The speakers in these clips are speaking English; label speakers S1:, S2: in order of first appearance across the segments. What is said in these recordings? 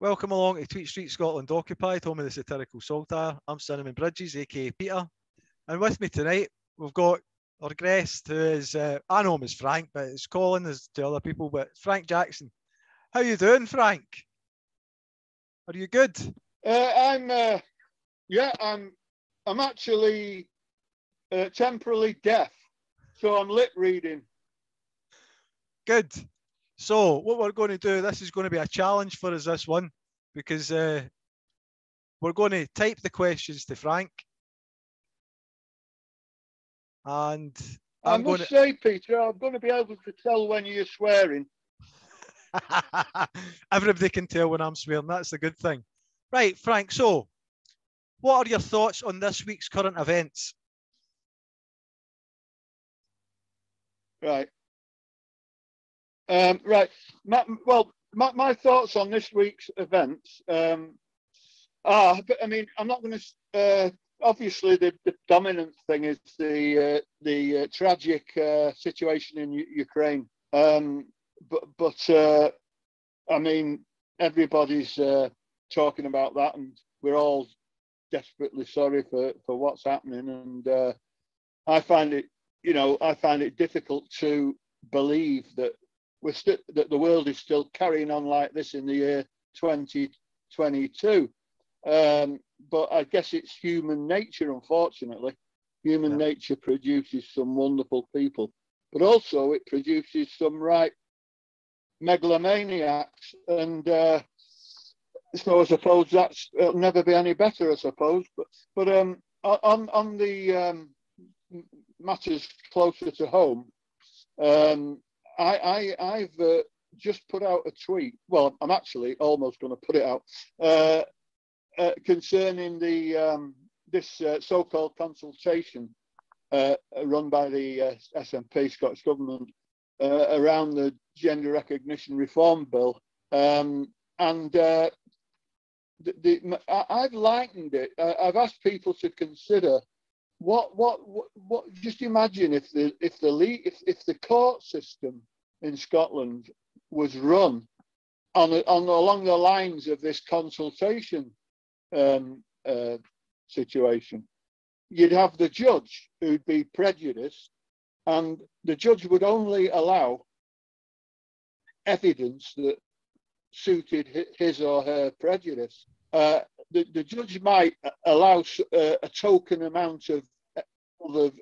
S1: Welcome along to Tweet Street Scotland Occupied, home of the satirical saltire. I'm Cinnamon Bridges, aka Peter. And with me tonight, we've got our guest who is, I know him as Frank, but it's Colin as to other people, but Frank Jackson. How you doing, Frank? Are you good?
S2: I'm actually temporarily deaf, so I'm lip reading.
S1: Good. So what we're going to do, this is going to be a challenge for us, this one, because we're going to type the questions to Frank. And
S2: I must say, Peter, I'm going to be able to tell when you're swearing.
S1: Everybody can tell when I'm swearing. That's the good thing. Right, Frank, so what are your thoughts on this week's current events?
S2: Right. My thoughts on this week's events are, but I mean, I'm not going to. Obviously, the dominant thing is the tragic situation in Ukraine. But I mean, everybody's talking about that, and we're all desperately sorry for what's happening. And I find it difficult to believe that that the world is still carrying on like this in the year 2022. But I guess it's human nature, unfortunately. Human nature produces some wonderful people, but also it produces some right megalomaniacs. And so I suppose it'll never be any better, I suppose. But on the matters closer to home, I've just put out a tweet. Well, I'm actually almost going to put it out concerning this so-called consultation run by the SNP, Scottish Government, around the Gender Recognition Reform Bill. I've likened it. I've asked people to consider what. Just imagine if the court system in Scotland was run along the lines of this consultation situation. You'd have the judge who'd be prejudiced, and the judge would only allow evidence that suited his or her prejudice. The judge might allow a token amount of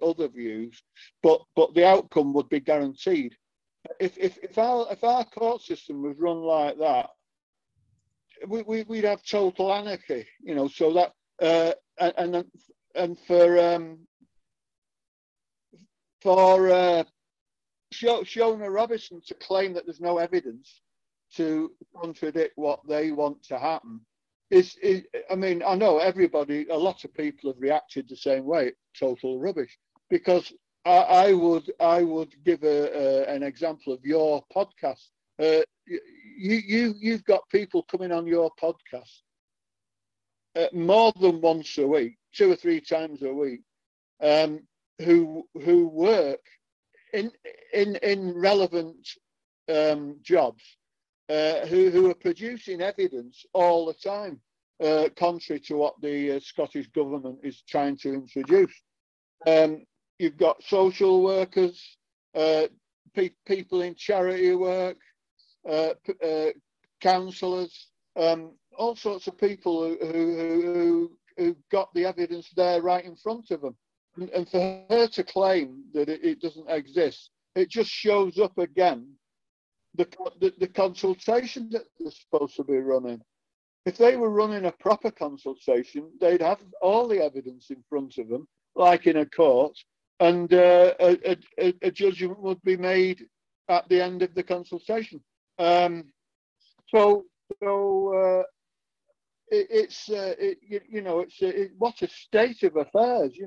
S2: other views, but the outcome would be guaranteed. If our court system was run like that, we'd have total anarchy, So that and for Shona Robinson to claim that there's no evidence to contradict what they want to happen I mean, I know a lot of people have reacted the same way. Total rubbish. Because I would give an example of your podcast. You've got people coming on your podcast more than once a week, 2 or 3 times a week, who work in relevant jobs, who are producing evidence all the time, contrary to what the Scottish Government is trying to introduce. You've got social workers, people in charity work, counsellors, all sorts of people who got the evidence there right in front of them. And for her to claim that it doesn't exist, it just shows up again, the consultation that they're supposed to be running. If they were running a proper consultation, they'd have all the evidence in front of them, like in a court, and a judgment would be made at the end of the consultation. It's what a state of affairs,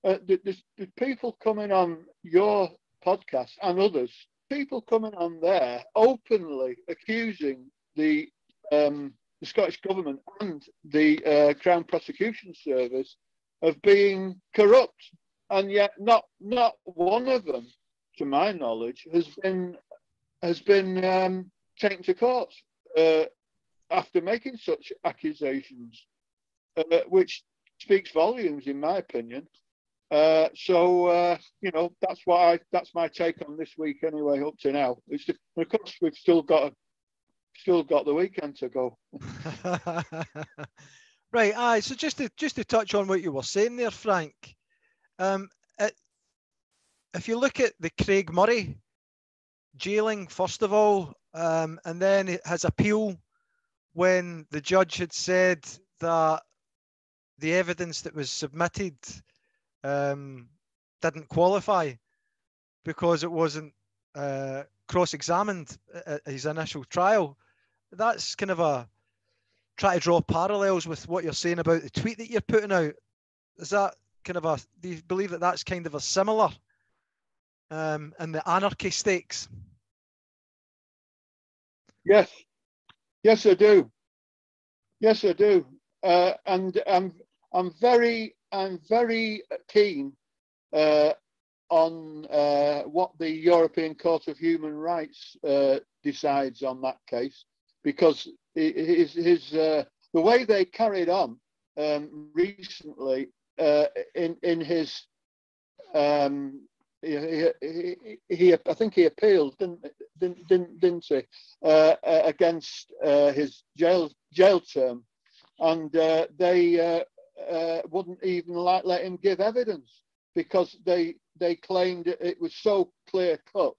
S2: the people coming on your podcast and others, people coming on there openly accusing the Scottish Government and the Crown Prosecution Service of being corrupt, and yet not one of them, to my knowledge, has been taken to court after after making such accusations, which speaks volumes, in my opinion. You know, that's my take on this week anyway, up to now. Of course, we've still got the weekend to go.
S1: Right, aye. So just to touch on what you were saying there, Frank, if you look at the Craig Murray jailing first of all, and then his appeal when the judge had said that the evidence that was submitted didn't qualify because it wasn't cross-examined at his initial trial. That's kind of a try to draw parallels with what you're saying about the tweet that you're putting out. Is that kind of a, do you believe that that's kind of a similar in the anarchy stakes?
S2: Yes, I do. Yes, I do. And I'm very keen on what the European Court of Human Rights decides on that case, because the way they carried on recently in his I think he appealed, didn't he, against his jail term, and they wouldn't even let him give evidence because they claimed it was so clear cut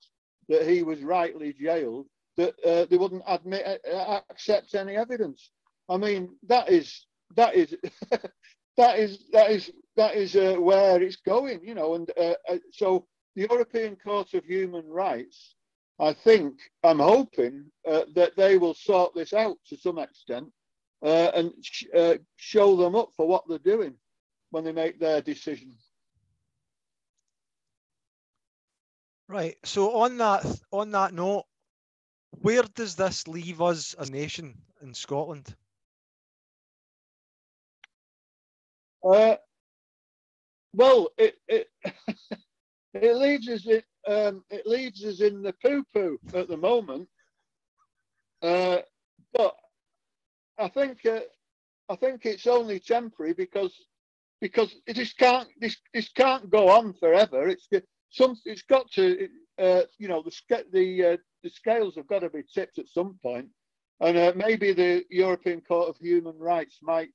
S2: that he was rightly jailed that they wouldn't accept any evidence. I mean, that is where it's going, you know. And so the European Court of Human Rights, I'm hoping that they will sort this out to some extent and show them up for what they're doing when they make their decision.
S1: Right. So on that note, where does this leave us as a nation in Scotland?
S2: Well, it leaves us in the poo-poo at the moment, but I think it's only temporary because this can't go on forever. It's got to you know, the scales have got to be tipped at some point, and maybe the European Court of Human Rights might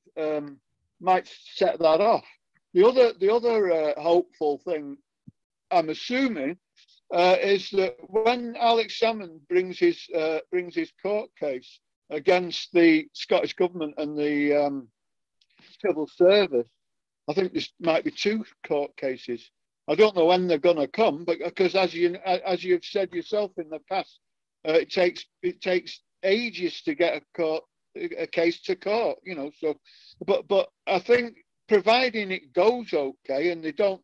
S2: set that off. The other hopeful thing, I'm assuming, is that when Alex Salmond brings his court case against the Scottish Government and the civil service, I think there might be 2 court cases. I don't know when they're going to come, but because as you've said yourself in the past, it takes ages to get a case to court, you know. So, but I think providing it goes okay and they don't,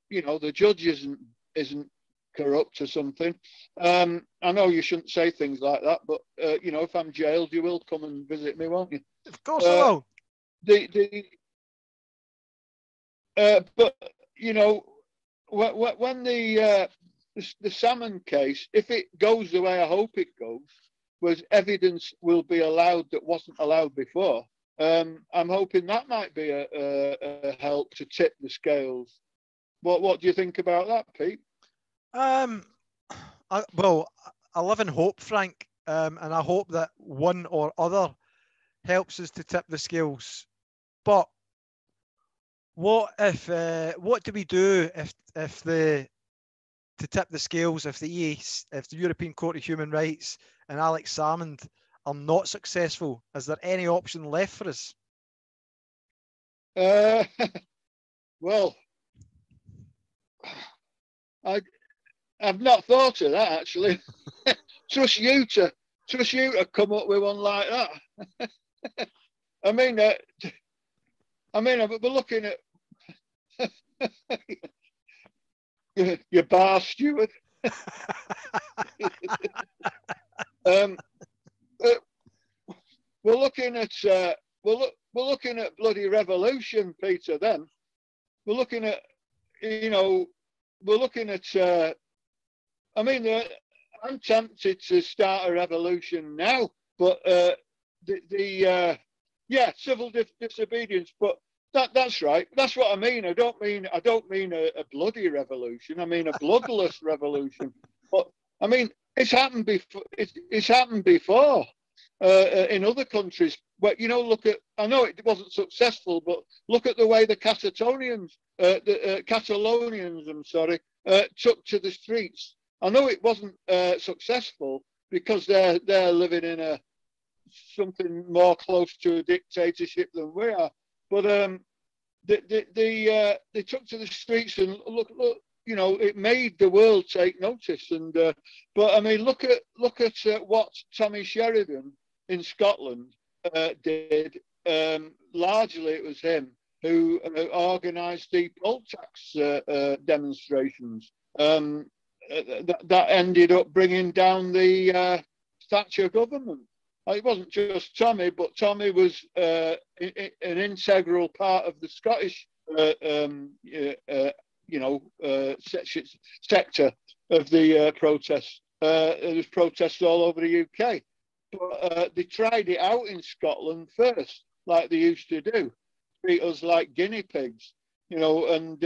S2: you know, the judge isn't corrupt or something. I know you shouldn't say things like that, but you know, if I'm jailed, you will come and visit me, won't you?
S1: Of course I will.
S2: But you know, when the Salmond case, if it goes the way I hope it goes, was evidence will be allowed that wasn't allowed before. I'm hoping that might be a help to tip the scales. What do you think about that, Pete?
S1: Well, I live in hope, Frank, and I hope that one or other helps us to tip the scales. But what do we do if to tip the scales, if the European Court of Human Rights and Alex Salmond are not successful? Is there any option left for us?
S2: Well, I've not thought of that actually. Trust you to come up with one like that. I mean, we're looking at your bar steward. We're looking at bloody revolution, Peter. Then we're looking at, you know, I mean, I'm tempted to start a revolution now, but civil disobedience. But that's right. That's what I mean. I don't mean a bloody revolution. I mean a bloodless revolution. But I mean it's happened before. It's happened before in other countries. But look at. I know it wasn't successful, but look at the way the Catalonians, I'm sorry, took to the streets. I know it wasn't successful because they're living in something more close to a dictatorship than we are. But they took to the streets and look, it made the world take notice. And but I mean, look at what Tommy Sheridan in Scotland did. Largely, it was him who organised the poll tax demonstrations. That ended up bringing down the Thatcher government. It wasn't just Tommy, but Tommy was an integral part of the Scottish, sector of the protests. There was protests all over the UK, but they tried it out in Scotland first, like they used to do, treat us like guinea pigs, And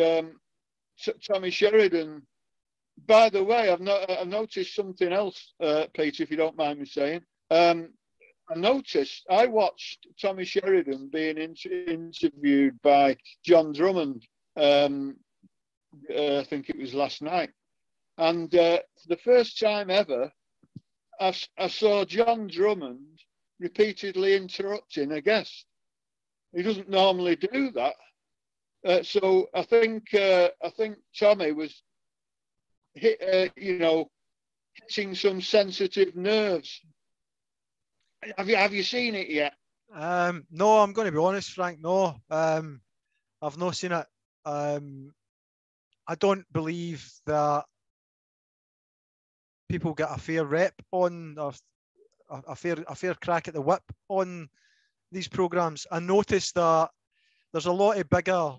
S2: Tommy Sheridan. By the way, I've noticed something else, Peter, if you don't mind me saying. I watched Tommy Sheridan being interviewed by John Drummond, I think it was last night. And for the first time ever, I saw John Drummond repeatedly interrupting a guest. He doesn't normally do that. So I think Tommy was hitting some sensitive nerves. Have you seen it yet?
S1: No, I'm going to be honest, Frank. No, I've not seen it. I don't believe that people get a fair rep on a fair crack at the whip on these programs. I noticed that there's a lot of bigger,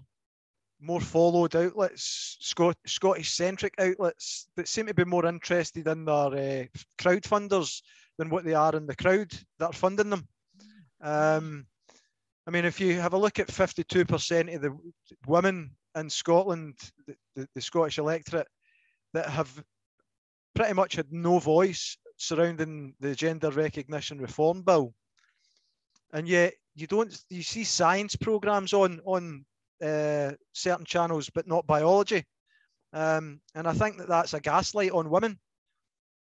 S1: more followed outlets, Scottish-centric outlets that seem to be more interested in their crowdfunders than what they are in the crowd that are funding them. I mean, if you have a look at 52% of the women in Scotland, the Scottish electorate, that have pretty much had no voice surrounding the gender recognition reform bill, and yet you see science programs on certain channels, but not biology, and I think that's a gaslight on women.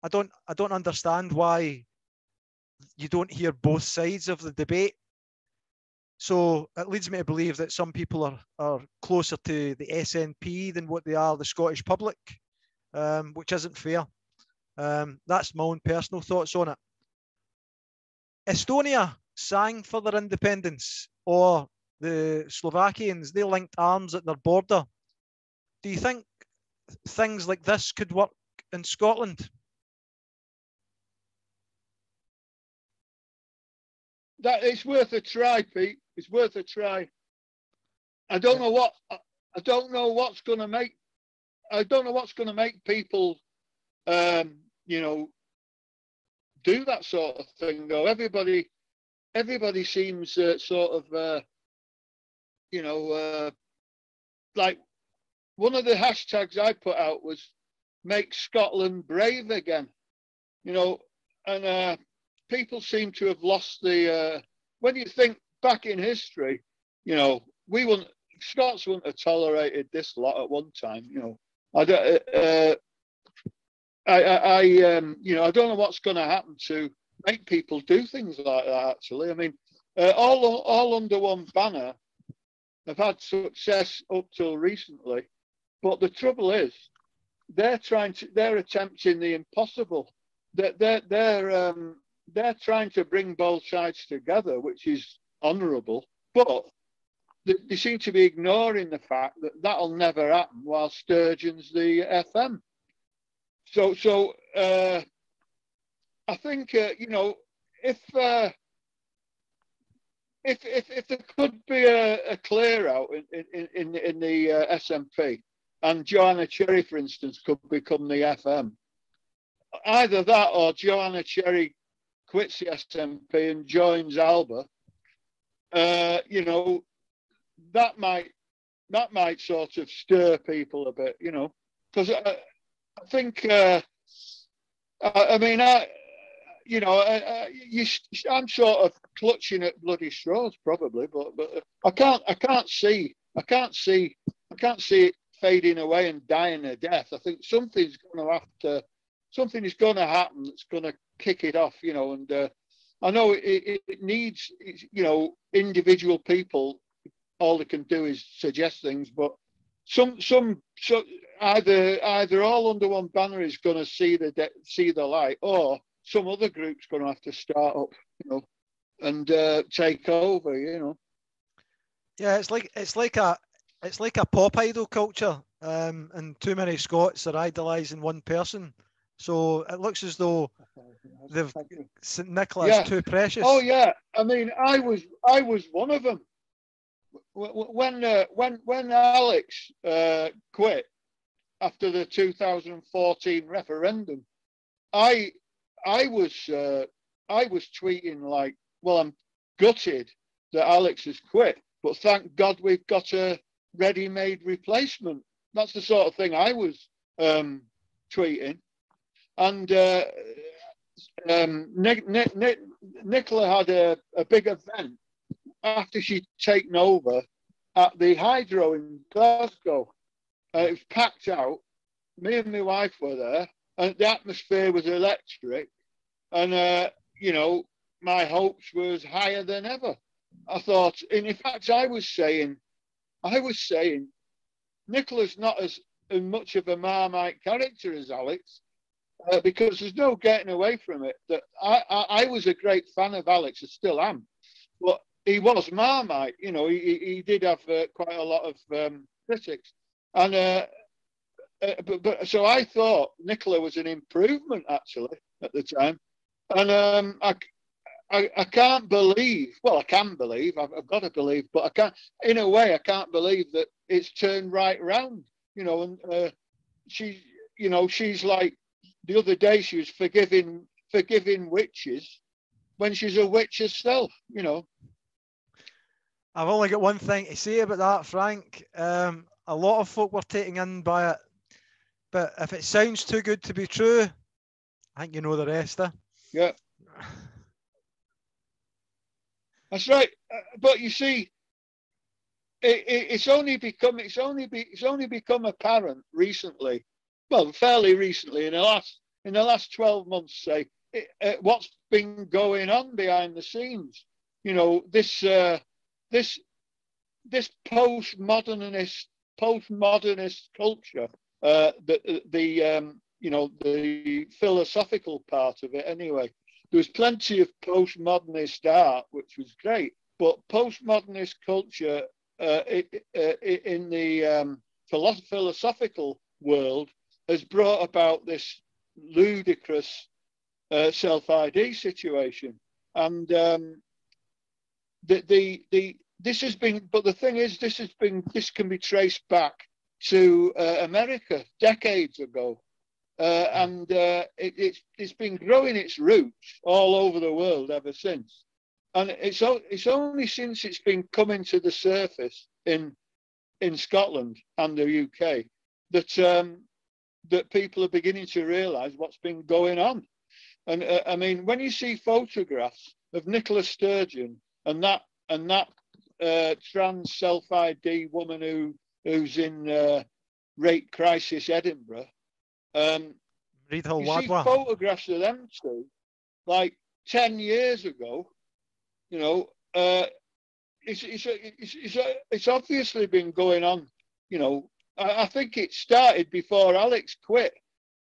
S1: I don't understand why you don't hear both sides of the debate. So it leads me to believe that some people are closer to the SNP than what they are the Scottish public, which isn't fair. That's my own personal thoughts on it. Estonia sang for their independence, or the Slovakians, they linked arms at their border. Do you think things like this could work in Scotland?
S2: That it's worth a try, Pete. It's worth a try. I don't know what's going to make people, do that sort of thing. Though everybody seems sort of, like one of the hashtags I put out was "Make Scotland Brave Again," and people seem to have lost the. When you think back in history, Scots wouldn't have tolerated this lot at one time. I don't know what's going to happen to make people do things like that. Actually, I mean, all under one banner have had success up till recently, but the trouble is they're attempting the impossible. They're trying to bring both sides together, which is honourable, but they seem to be ignoring the fact that that'll never happen while Sturgeon's the FM. So I think if there could be a clear out in the SNP, and Joanna Cherry, for instance, could become the FM, either that or Joanna Cherry quits the SNP and joins Alba. You know, that might sort of stir people a bit, you know, because I think, I mean, I'm sort of clutching at bloody straws probably, but I can't see it fading away and dying a death. I think something is going to happen that's going to kick it off, you know. And I know it needs, you know, individual people. All they can do is suggest things, but some either all under one banner is going to see the light, or some other group's going to have to start up, you know, and take over, you know.
S1: Yeah, it's like a pop idol culture, and too many Scots are idolising one person. So it looks as though St Nicola's too precious.
S2: Oh yeah, I mean, I was one of them. When Alex quit after the 2014 referendum, I was tweeting like, well, I'm gutted that Alex has quit, but thank God we've got a ready-made replacement. That's the sort of thing I was tweeting. And Nicola had a big event after she'd taken over at the Hydro in Glasgow. It was packed out. Me and my wife were there, and the atmosphere was electric. And you know, my hopes was higher than ever. I thought, and in fact, I was saying, Nicola's not as much of a Marmite character as Alex, because there's no getting away from it. That I was a great fan of Alex, I still am, but he was Marmite. You know, he did have quite a lot of critics, and but so I thought Nicola was an improvement actually at the time, and I can't believe. Well, I can believe. I've got to believe, but I can't. In a way, I can't believe that it's turned right round. You know, and she's like, the other day she was forgiving witches when she's a witch herself. You know.
S1: I've only got one thing to say about that, Frank. A lot of folk were taken in by it, but if it sounds too good to be true, I think you know the rest.
S2: Yeah, that's right. But you see, it's only become apparent recently. Well, fairly recently, in the last 12 months, say, what's been going on behind the scenes. You know, this postmodernist culture, the philosophical part of it anyway. There was plenty of postmodernist art, which was great, but postmodernist culture in the philosophical world has brought about this ludicrous self-ID situation, and this has been, but the thing is, this can be traced back to America decades ago, and it's been growing its roots all over the world ever since. And it's only since it's been coming to the surface in Scotland and the UK that people are beginning to realise what's been going on. And I mean, when you see photographs of Nicola Sturgeon and that trans self-ID woman who's in Rape Crisis Edinburgh, you see photographs of them two like 10 years ago. You know, it's obviously been going on. You know, I think it started before Alex quit,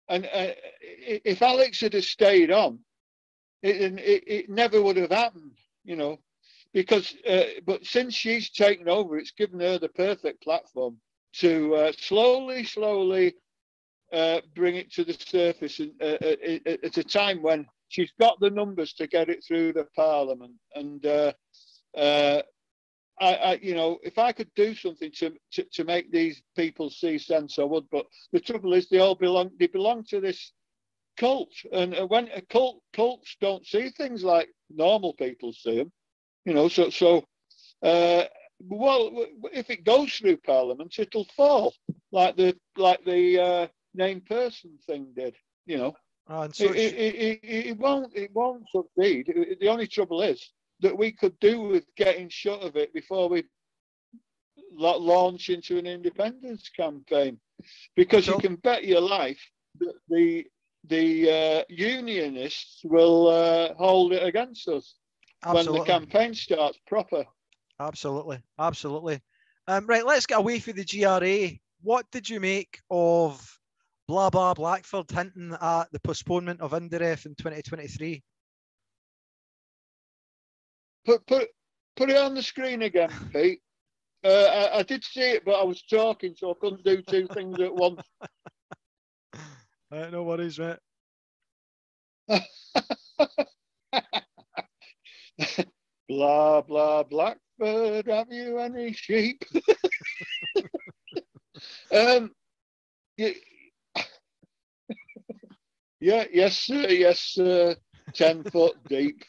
S2: and if Alex had stayed on, it never would have happened. You know, because but since she's taken over, it's given her the perfect platform to slowly bring it to the surface at a time when she's got the numbers to get it through the Parliament. And I you know, if I could do something to make these people see sense, I would. But the trouble is, they belong to this cult, and when a cults don't see things like normal people see them, you know. Well, if it goes through Parliament, it'll fall like the named person thing did, you know.
S1: And so
S2: It won't succeed. The only trouble is that we could do with getting shut of it before we launch into an independence campaign, because you can bet your life that the unionists will hold it against us when the campaign starts proper.
S1: Absolutely. Right, let's get away from the GRA. What did you make of blah blah Blackford hinting at the postponement of Indiref in 2023?
S2: Put it on the screen again, Pete. I did see it, but I was talking, so I couldn't do two things at once.
S1: No worries, mate.
S2: Blah blah Blackford, have you any sheep? Yes, sir. 10 foot deep.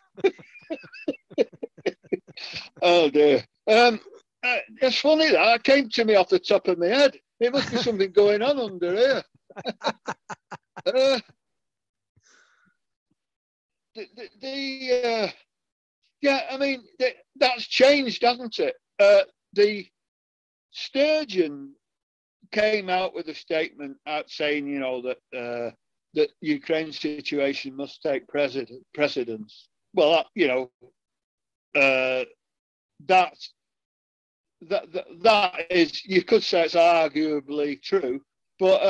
S2: Oh dear. It's funny that came to me off the top of my head. It must be something going on under here. Yeah, I mean, that's changed, hasn't it? The Sturgeon came out with a statement out saying, you know, that that Ukraine situation must take precedence. Well, you know, that is, you could say it's arguably true, but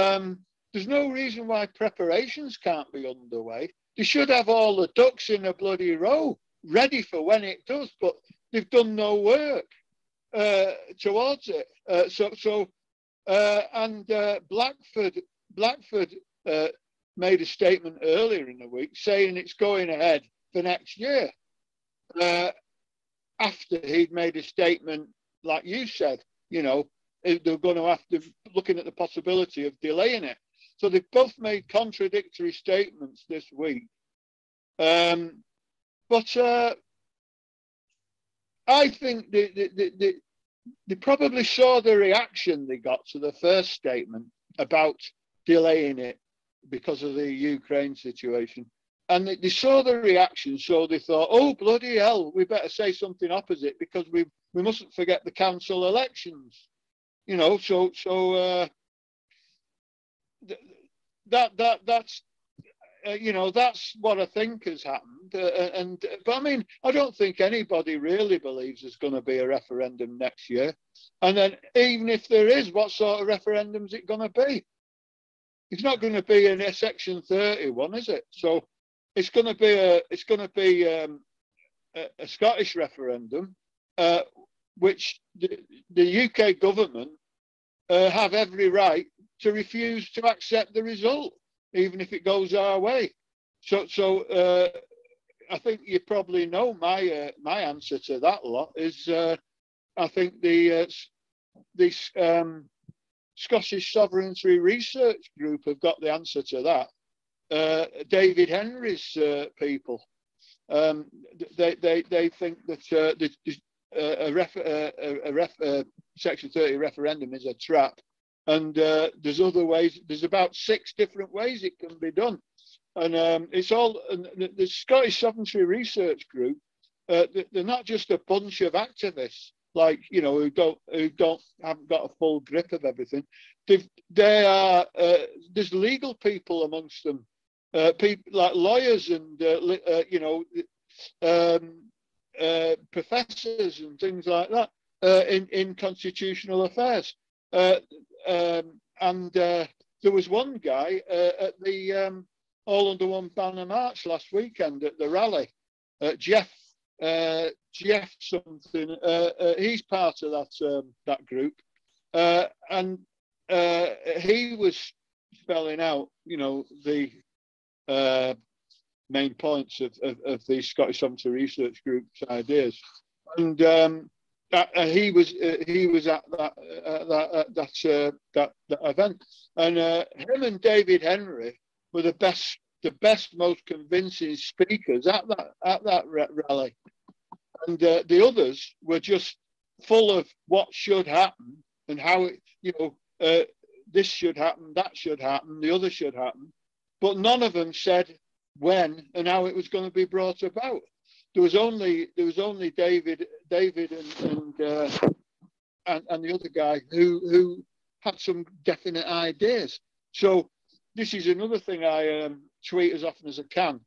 S2: there's no reason why preparations can't be underway. They should have all the ducks in a bloody row, ready for when it does, but they've done no work towards it. Blackford made a statement earlier in the week saying it's going ahead for next year. After he'd made a statement, like you said, you know, they're going to have to looking at the possibility of delaying it. So they've both made contradictory statements this week. But I think they probably saw the reaction they got to the first statement about delaying it because of the Ukraine situation. And they saw the reaction, so they thought, oh, bloody hell, we better say something opposite, because we mustn't forget the council elections. You know, that's you know, that's what I think has happened. But I mean, I don't think anybody really believes there's going to be a referendum next year. And then even if there is, what sort of referendum is it going to be? It's not going to be a Section 31, is it? So it's going to be a Scottish referendum, which the UK government have every right to refuse to accept the result, even if it goes our way. So I think you probably know my answer to that lot is I think the Scottish Sovereignty Research Group have got the answer to that. David Henry's people, they think that a Section 30 referendum is a trap. And there's other ways. There's about 6 different ways it can be done, and it's all the Scottish Sovereignty Research Group. They're not just a bunch of activists, like, you know, who haven't got a full grip of everything. They are there's legal people amongst them, people like lawyers and you know, professors and things like that in constitutional affairs. And there was one guy at the All Under One Banner March last weekend at the rally, Jeff something. He's part of that group, and he was spelling out, you know, the main points of the Scottish Sovereignty Research Group's ideas, and he was at that event, and him and David Henry were the best the best, most convincing speakers at that rally, and the others were just full of what should happen and how it, this should happen, that should happen, the other should happen, but none of them said when and how it was going to be brought about. There was only David and the other guy who had some definite ideas. So this is another thing I tweet as often as I can,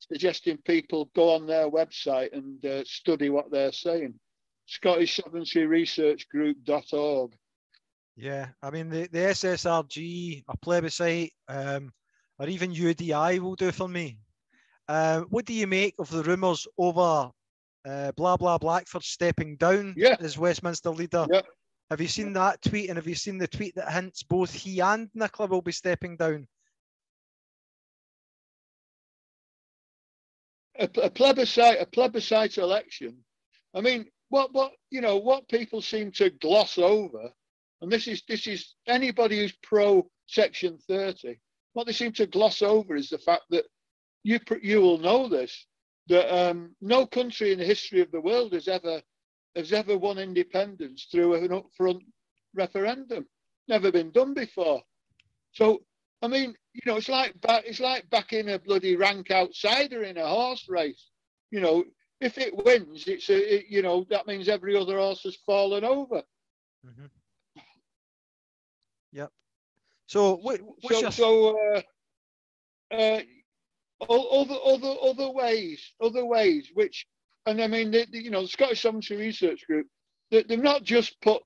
S2: suggesting people go on their website and study what they're saying. ScottishSovereigntyResearchGroup.org.
S1: Yeah, I mean the SSRG, a plebiscite, or even UDI will do for me. What do you make of the rumours over blah blah Blackford stepping down as Westminster leader?
S2: Yeah.
S1: Have you seen that tweet, and have you seen the tweet that hints both he and Nicola will be stepping down?
S2: A plebiscite election. I mean, what people seem to gloss over, and this is anybody who's pro Section 30. What they seem to gloss over is the fact that you will know this, that no country in the history of the world has ever won independence through an upfront referendum. Never been done before. So I mean, it's like backing a bloody rank outsider in a horse race. If it wins, that means every other horse has fallen over.
S1: Mm-hmm. Yep. So
S2: other ways, which, and I mean, the Scottish Sovereignty Research Group, they've not just put,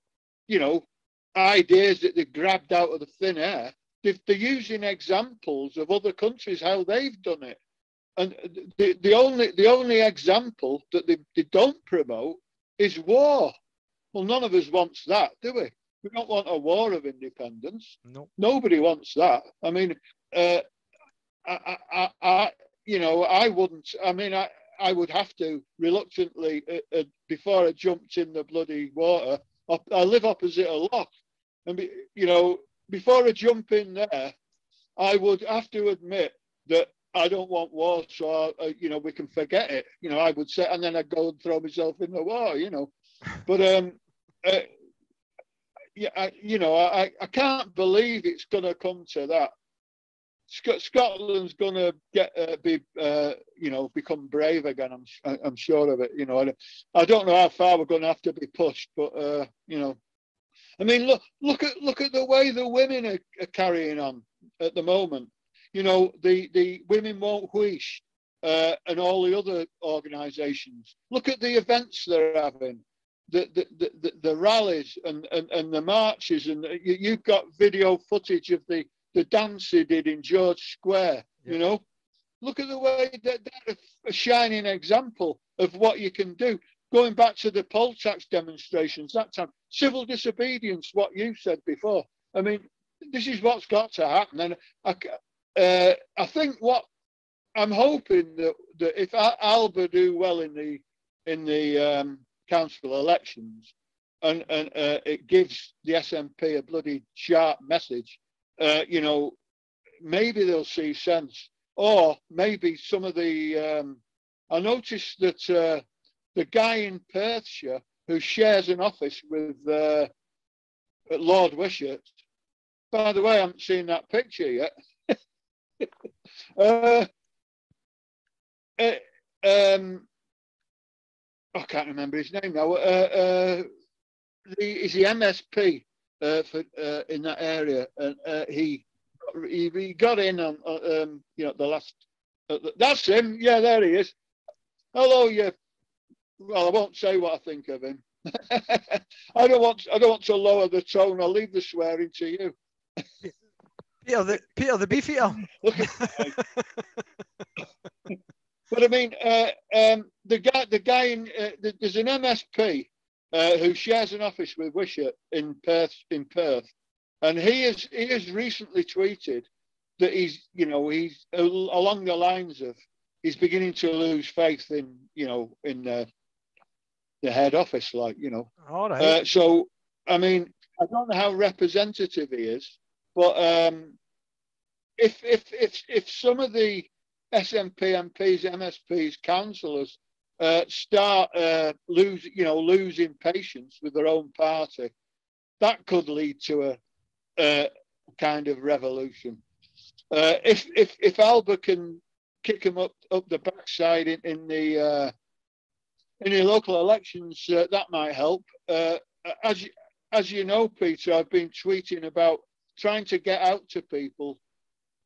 S2: ideas that they've grabbed out of the thin air. They're using examples of other countries, how they've done it. And the only example that they don't promote is war. Well, none of us wants that, do we? We don't want a war of independence.
S1: No.
S2: Nobody wants that. I mean, I wouldn't. I mean, I would have to reluctantly, before I jumped in the bloody water. I live opposite a loch, and before I jump in there, I would have to admit that I don't want war, so we can forget it. I would say, and then I'd go and throw myself in the water. But I can't believe it's going to come to that. Scotland's going to become brave again. I'm sure of it. I don't know how far we're going to have to be pushed, but I mean, look at the way the women are carrying on at the moment. The Women Won't Wish and all the other organisations. Look at the events they're having, the rallies and the marches, and you've got video footage of the dance they did in George Square. Yeah. Look at the way that they're a shining example of what you can do. Going back to the poll tax demonstrations that time, civil disobedience, what you said before. I mean, this is what's got to happen. And I think what I'm hoping that if Alba do well in the council elections, and it gives the SNP a bloody sharp message, maybe they'll see sense. Or maybe some of the I noticed that the guy in Perthshire who shares an office with Lord Wishart. By the way, I haven't seen that picture yet. I can't remember his name now. He's the MSP in that area, and he got in on the last. That's him. Yeah, there he is. Hello, you. Well, I won't say what I think of him. I don't want to lower the tone. I'll leave the swearing to you.
S1: Peter the Beefeater.
S2: But I mean, the guy in there's an MSP who shares an office with Wishart in Perth, and he has recently tweeted that he's along the lines of he's beginning to lose faith in the head office, All right. So I mean, I don't know how representative he is, but if some of the SNP MPs, MSPs, councillors start losing patience with their own party, that could lead to a kind of revolution. If Alba can kick them up the backside in the local elections, that might help. As you know, Peter, I've been tweeting about trying to get out to people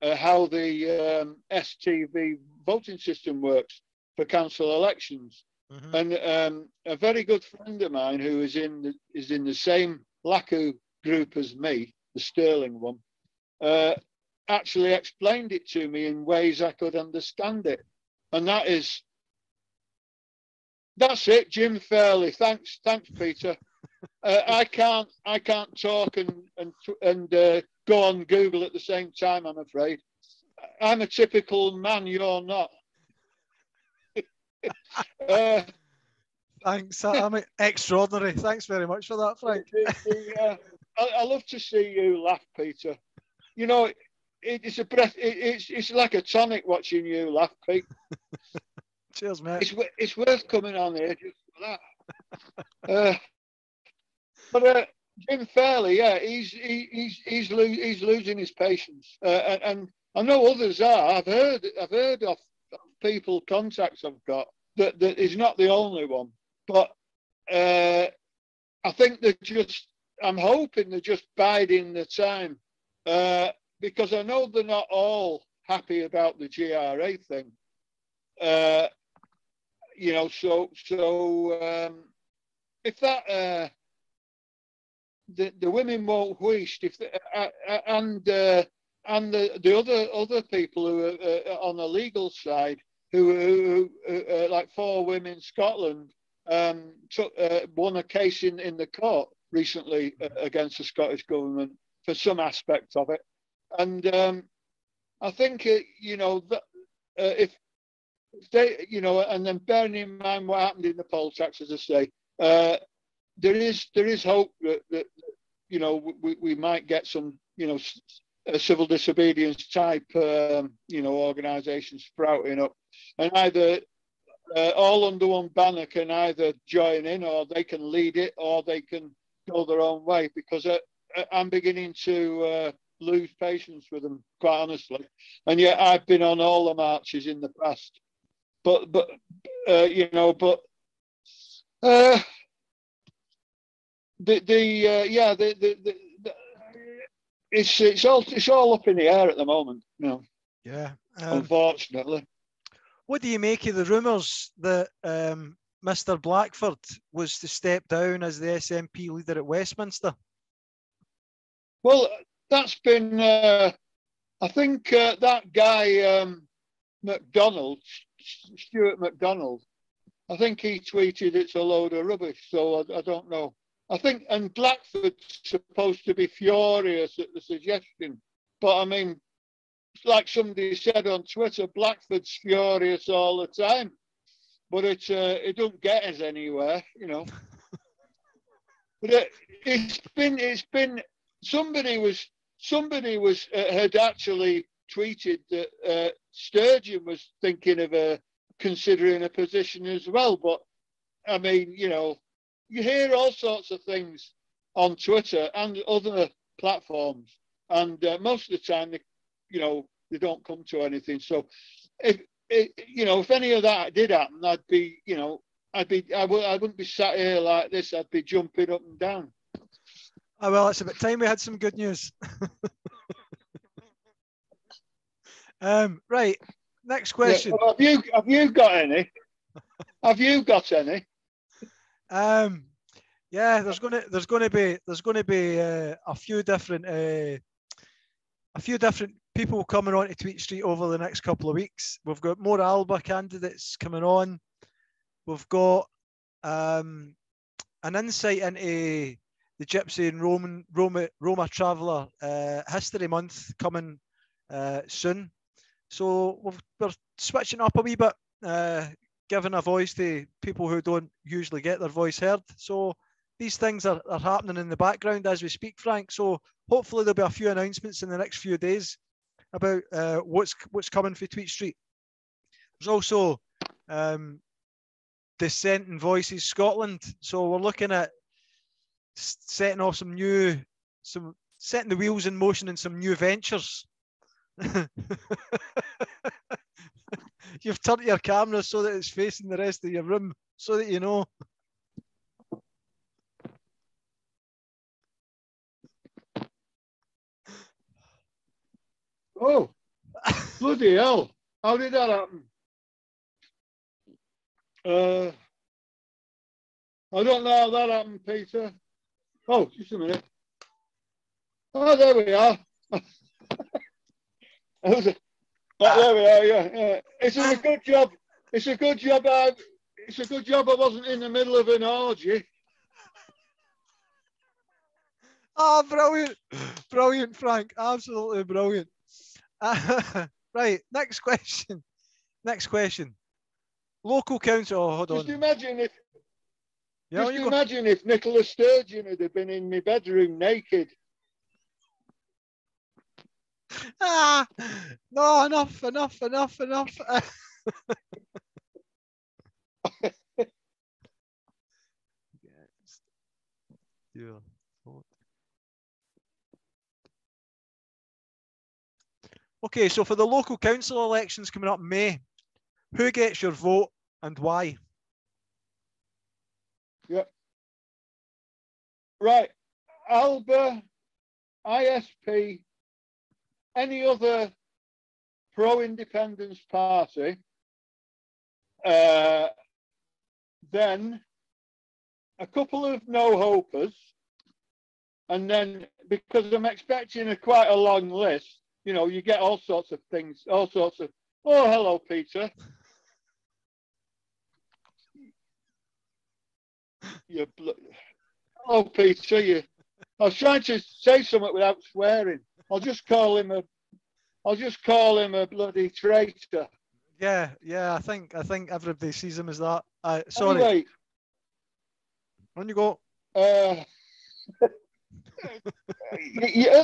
S2: how the STV voting system works for council elections. Mm-hmm. And a very good friend of mine who is in the same LACU group as me, the Sterling one, actually explained it to me in ways I could understand it. And that's it, Jim Fairley. Thanks, Peter. I can't talk and go on Google at the same time, I'm afraid. I'm a typical man, you're not.
S1: Thanks. I'm extraordinary. Thanks very much for that, Frank.
S2: I love to see you laugh, Peter. You know, it's a breath. It's like a tonic watching you laugh, Pete.
S1: Cheers, mate.
S2: It's worth coming on here just for that. But Jim Fairley, yeah, he's losing his patience, and I know others are. I've heard of people, contacts I've got that is not the only one, but I think I'm hoping they're just biding the time, because I know they're not all happy about the GRA thing. You know, so if that the women won't hoist, if and the other people who are on the legal side, who like 4 women in Scotland won a case in the court recently against the Scottish government for some aspect of it, and I think you know that if they, you know, and then bearing in mind what happened in the poll tax, as I say, there is hope that you know we might get some, you know, civil disobedience type you know, organisations sprouting up, and either all under one banner can either join in, or they can lead it, or they can go their own way, because I'm beginning to lose patience with them, quite honestly. And yet I've been on all the marches in the past, but you know, but it's all up in the air at the moment, you know.
S1: Yeah.
S2: Unfortunately.
S1: What do you make of the rumours that Mr. Blackford was to step down as the SNP leader at Westminster?
S2: Well, that's been, I think that guy, McDonald, Stuart McDonald, I think he tweeted it's a load of rubbish, so I don't know. I think, and Blackford's supposed to be furious at the suggestion, but I mean, like somebody said on Twitter, Blackford's furious all the time, but it don't get us anywhere, you know. But it's been somebody had actually tweeted that Sturgeon was thinking of considering a position as well. But I mean, you know, you hear all sorts of things on Twitter and other platforms, and most of the time, you know, they don't come to anything. So, if any of that did happen, I wouldn't be sat here like this. I'd be jumping up and down.
S1: Oh, well, it's about time we had some good news. Right, next question.
S2: Yeah, well, have you got any? Have you got any?
S1: Yeah, there's going to be a few different people coming onto Tweet Street over the next couple of weeks. We've got more Alba candidates coming on. We've got an insight into the Gypsy and Roma Traveller History Month coming soon. So we're switching up a wee bit, giving a voice to people who don't usually get their voice heard. So these things are happening in the background as we speak, Frank. So hopefully there'll be a few announcements in the next few days. about what's coming for Tweet Street. There's also Dissenting Voices Scotland. So we're looking at setting off setting the wheels in motion in some new ventures. You've turned your camera so that it's facing the rest of your room, so that you know.
S2: Oh, bloody hell. How did that happen? I don't know how that happened, Peter. Oh, just a minute. Oh, there we are. There we are, yeah. It's a good job. It's a good job I wasn't in the middle of an orgy.
S1: Oh, brilliant. Brilliant, Frank. Absolutely brilliant. Right, next question. Local council. Oh, hold
S2: Just
S1: on.
S2: imagine if
S1: Yeah,
S2: if Nicola Sturgeon had been in my bedroom naked.
S1: No, enough. Okay, so for the local council elections coming up in May, who gets your vote and why?
S2: Yep. Right. Alba, ISP, any other pro-independence party, then a couple of no-hopers, and then, because I'm expecting quite a long list, you know, you get all sorts of things, oh, hello, Peter. Hello, Peter. I was trying to say something without swearing. I'll just call him a bloody traitor.
S1: Yeah. I think everybody sees him as that. Sorry.
S2: Anyway,
S1: on you go.
S2: At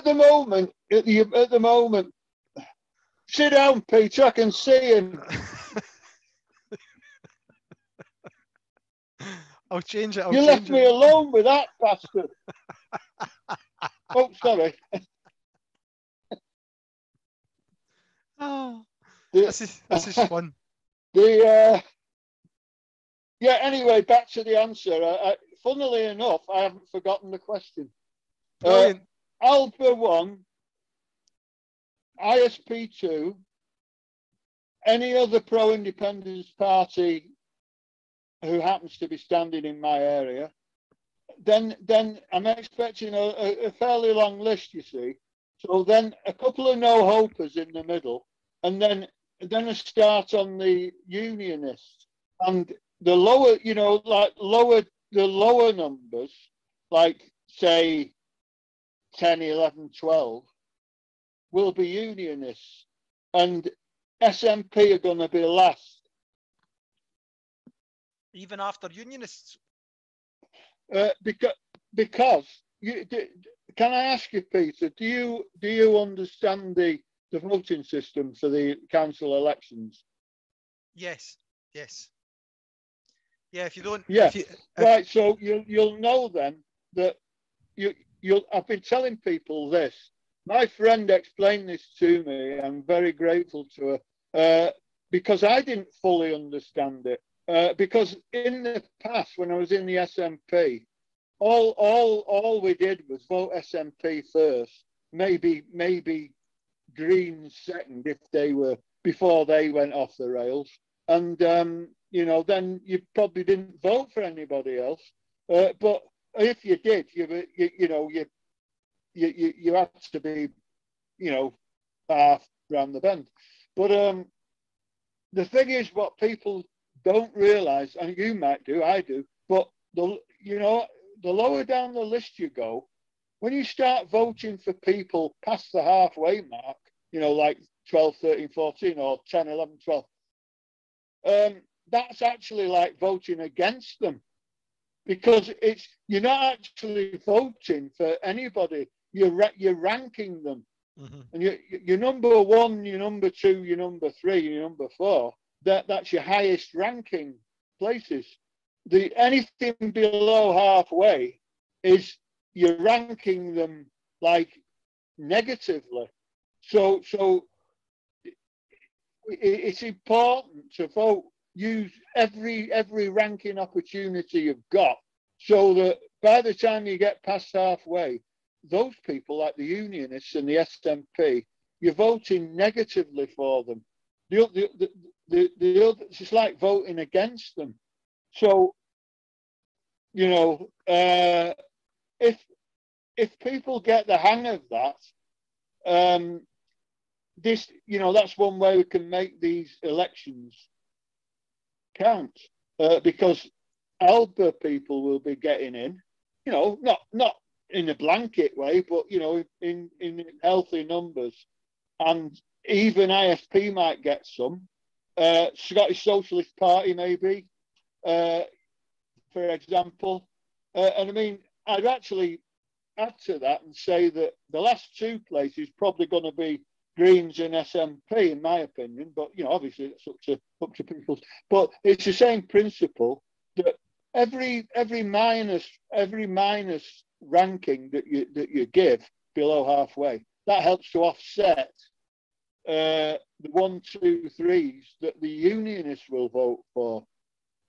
S2: the moment, sit down, Peter. I can see him.
S1: I'll change it.
S2: You left me alone with that bastard. Oh, sorry.
S1: Oh, this is fun.
S2: Yeah. Anyway, back to the answer. Funnily enough, I haven't forgotten the question. Alpha 1, ISP 2, any other pro-independence party who happens to be standing in my area, then I'm expecting a fairly long list, you see. So then a couple of no-hopers in the middle, and then a start on the unionists. And the lower, the lower numbers, like, say, 10, 11, 12, will be unionists. And SNP are going to be last.
S1: Even after unionists?
S2: Because can I ask you, Peter, do you understand the voting system for the council elections?
S1: Yes. Yeah, if you don't...
S2: Yeah, right, so you'll know then that I've been telling people this. My friend explained this to me. I'm very grateful to her because I didn't fully understand it. Because in the past, when I was in the SNP, all we did was vote SNP first, maybe Greens second if they were before they went off the rails, and then you probably didn't vote for anybody else. But if you did, you had to be, half round the bend. But the thing is, what people don't realise, and you might do, I do, but the lower down the list you go, when you start voting for people past the halfway mark, like 12, 13, 14, or 10, 11, 12, that's actually like voting against them, because you're not actually voting for anybody. You're ranking them.
S1: Mm-hmm.
S2: And your number one, your number two, your number three, your number four, that's your highest ranking places. Anything below halfway is you're ranking them like negatively. So it's important to vote. Use every ranking opportunity you've got, so that by the time you get past halfway, those people like the Unionists and the SNP, you're voting negatively for them. It's just like voting against them. So, you know, if people get the hang of that, that's one way we can make these elections count, because Alba people will be getting in, not in a blanket way, but in healthy numbers, and even ISP might get some. Scottish Socialist Party maybe, for example, and I mean, I'd actually add to that and say that the last two places probably going to be Greens and SNP, in my opinion. But obviously it's up to people. But it's the same principle that every minus ranking that you give below halfway, that helps to offset the 1, 2, 3s that the Unionists will vote for.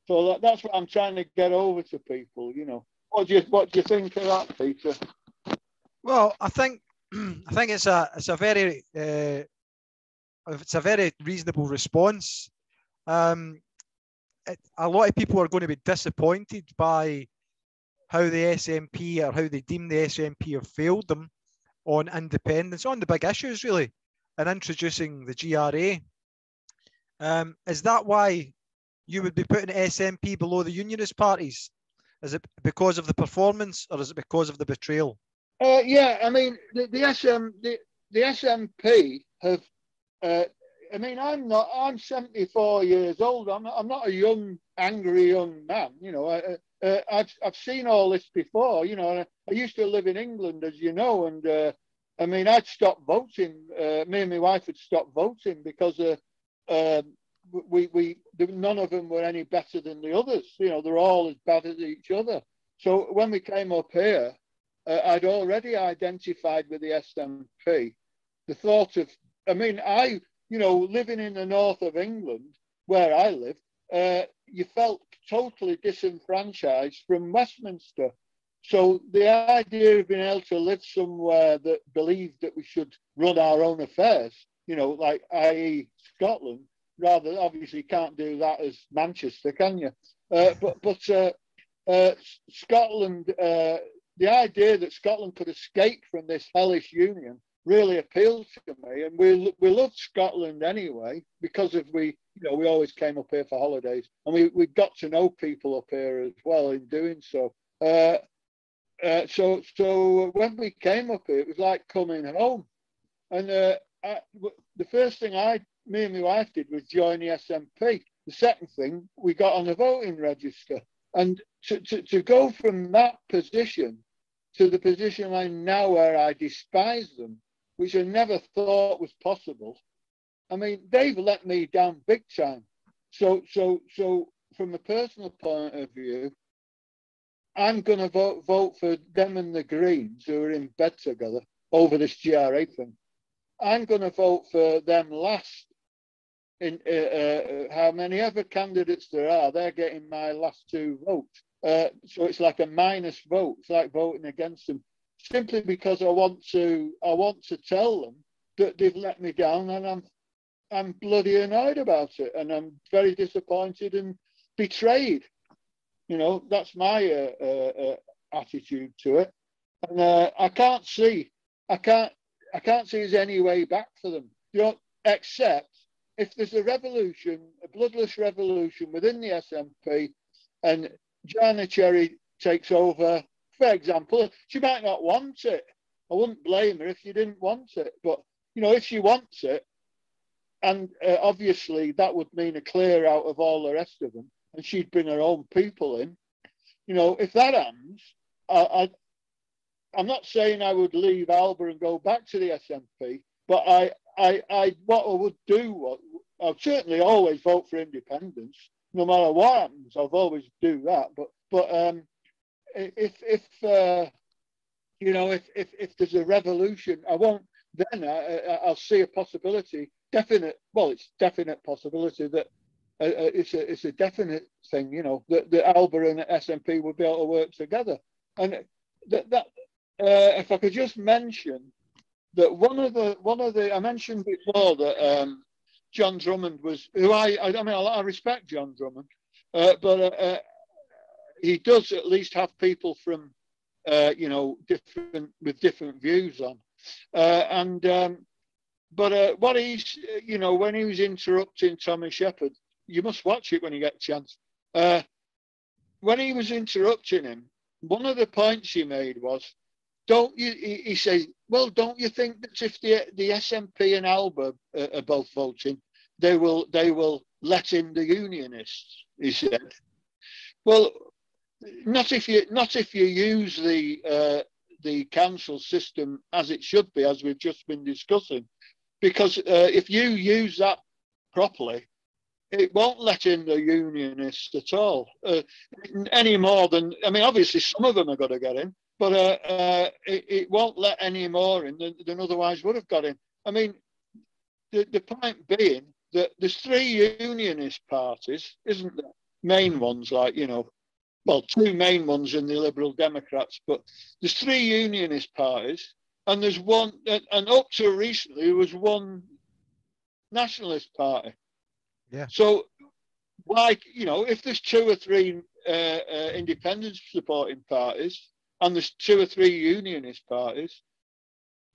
S2: So that's what I'm trying to get over to people. What do you think of that, Peter?
S1: Well, I think it's a very reasonable response. A lot of people are going to be disappointed by how the SNP, or how they deem the SNP, have failed them on independence, on the big issues really, and introducing the GRA. Is that why you would be putting SNP below the Unionist parties? Is it because of the performance, or is it because of the betrayal?
S2: Yeah, I mean, the SNP have. I mean, I'm 74 years old. I'm not a young, angry young man. I've seen all this before. I used to live in England, as you know, and I mean, I'd stopped voting. Me and my wife had stopped voting because none of them were any better than the others. They're all as bad as each other. So when we came up here, I'd already identified with the SNP. The thought of, I mean, living in the north of England, where I live, you felt totally disenfranchised from Westminster. So the idea of being able to live somewhere that believed that we should run our own affairs, like i.e. Scotland, rather, obviously you can't do that as Manchester, can you? But Scotland, the idea that Scotland could escape from this hellish union really appealed to me, and we loved Scotland anyway because we always came up here for holidays, and we got to know people up here as well in doing so. So when we came up here, it was like coming home, and the first thing me and my wife did was join the SNP. The second thing, we got on the voting register. And to go from that position to the position I'm now, where I despise them, which I never thought was possible. I mean, they've let me down big time. So from a personal point of view, I'm going to vote for them and the Greens, who are in bed together over this GRA thing. I'm going to vote for them last. In how many other candidates there are, they're getting my last two votes. So it's like a minus vote. It's like voting against them, simply because I want to tell them that they've let me down, and I'm bloody annoyed about it, and I'm very disappointed and betrayed. That's my attitude to it, and I can't see there's any way back for them. Except if there's a revolution, a bloodless revolution within the SNP, and Joanna Cherry takes over, for example, she might not want it. I wouldn't blame her if she didn't want it. But, if she wants it, and obviously that would mean a clear out of all the rest of them, and she'd bring her own people in. If that happens, I'm not saying I would leave Alba and go back to the SNP, but what I would do, I'd certainly always vote for independence, no matter what happens. I'll always do that. But if there's a revolution, I won't. Then I'll see a possibility, definite. Well, it's definite possibility that it's a definite thing. That Alba and the SNP would be able to work together. And that if I could just mention that one of the I mentioned before that John Drummond was, who I respect John Drummond, but he does at least have people from different views on, but what he's when he was interrupting Tommy Shepherd, you must watch it when you get a chance. When he was interrupting him, one of the points he made was, he says, well, don't you think that if the SNP and Alba are both voting, they will let in the unionists? He said, well, not if you use the council system as it should be, as we've just been discussing, because if you use that properly, it won't let in the unionists at all, any more than, obviously some of them are going to get in, but it won't let any more in than otherwise would have got in. The point being that there's 3 unionist parties, isn't there? Main ones, like, well, 2 main ones in the Liberal Democrats, but there's 3 unionist parties, and there's one, and up to recently, there was 1 nationalist party.
S1: Yeah.
S2: So, if there's 2 or 3 independence supporting parties, and there's 2 or 3 unionist parties,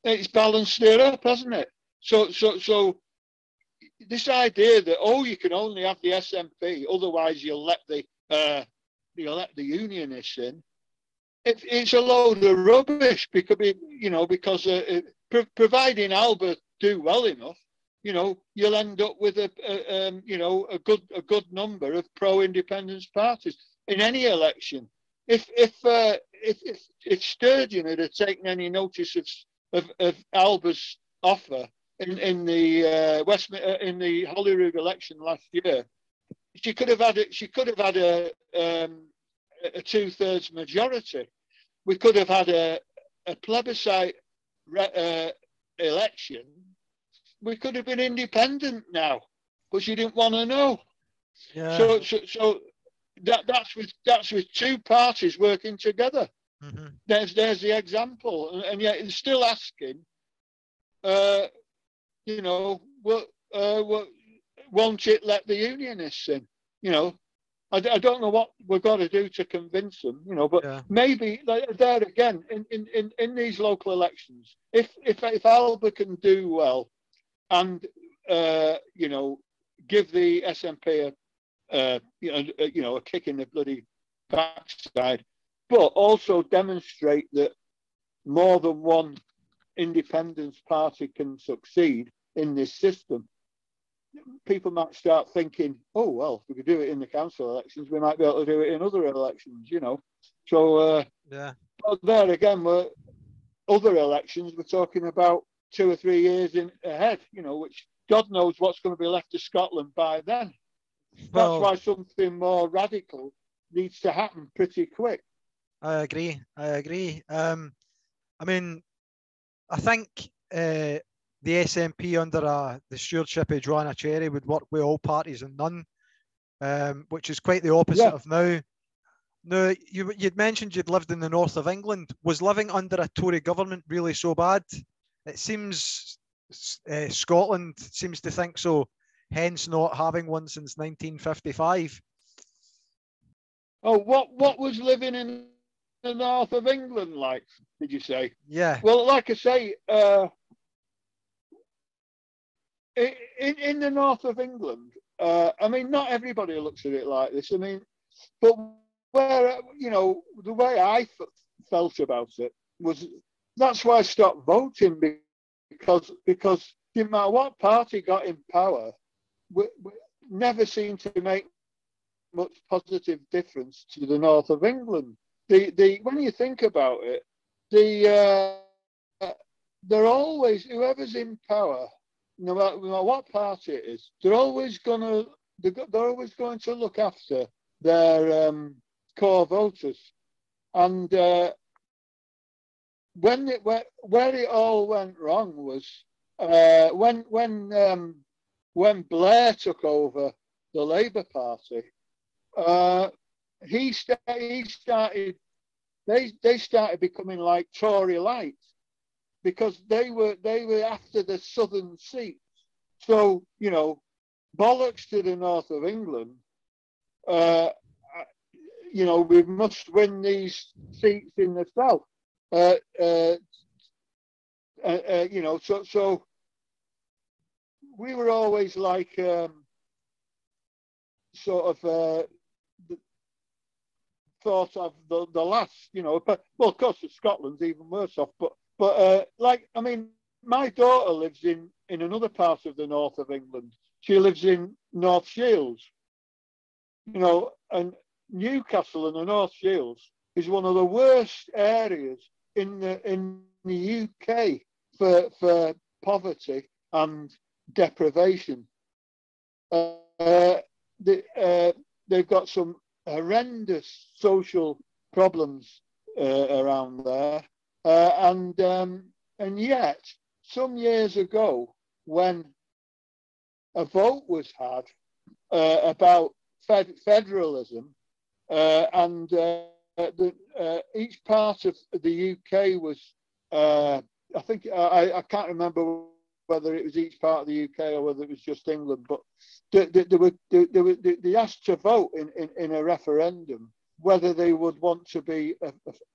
S2: it's balanced it up, hasn't it? So this idea that, you can only have the SNP, otherwise you'll let the unionists in, it's a load of rubbish, because providing Alba do well enough, you'll end up with a good number of pro-independence parties in any election. If Sturgeon had taken any notice of Alba's offer in the Holyrood election last year, she could have had a 2/3 majority. We could have had a plebiscite election. We could have been independent now, but she didn't want to know.
S1: Yeah.
S2: So that's with 2 parties working together.
S1: Mm-hmm.
S2: There's the example, and yet it's still asking, won't it let the unionists in? I don't know what we've got to do to convince them, but maybe there again in these local elections, if Alba can do well and give the SNP a kick in the bloody backside, but also demonstrate that more than one independence party can succeed in this system, people might start thinking, oh, well, if we could do it in the council elections, we might be able to do it in other elections, So, but there again, other elections, we're talking about 2 or 3 years ahead, which God knows what's going to be left of Scotland by then. That's why something more radical needs to happen pretty quick.
S1: I agree. I think the SNP under the stewardship of Joanna Cherry would work with all parties and none, which is quite the opposite of now. Now, you'd mentioned you'd lived in the north of England. Was living under a Tory government really so bad? It seems Scotland seems to think so, hence not having one since 1955.
S2: Oh, what was living in the north of England like, did you say?
S1: Yeah.
S2: Well, like I say, in the north of England, not everybody looks at it like this. But where, the way I felt about it was, that's why I stopped voting, because didn't matter what party got in power, we never seemed to make much positive difference to the north of England. When you think about it, the they're always, whoever's in power, no matter what party it is, they're always going to look after their core voters. And where it all went wrong was when Blair took over the Labour Party. He started. They started becoming like Tory light, because they were after the southern seats. So, you know, bollocks to the north of England. You know, we must win these seats in the south. You know, so we were always like sort of thought of the last, you know, but well, of course, Scotland's even worse off. But like, I mean, my daughter lives in another part of the north of England. She lives in North Shields, you know, and Newcastle and the North Shields is one of the worst areas in the UK for poverty and deprivation. They've got some horrendous social problems around there, and yet some years ago, when a vote was had about federalism, and each part of the UK was, I think, I can't remember whether it was each part of the UK or whether it was just England, but they asked to vote in a referendum whether they would want to be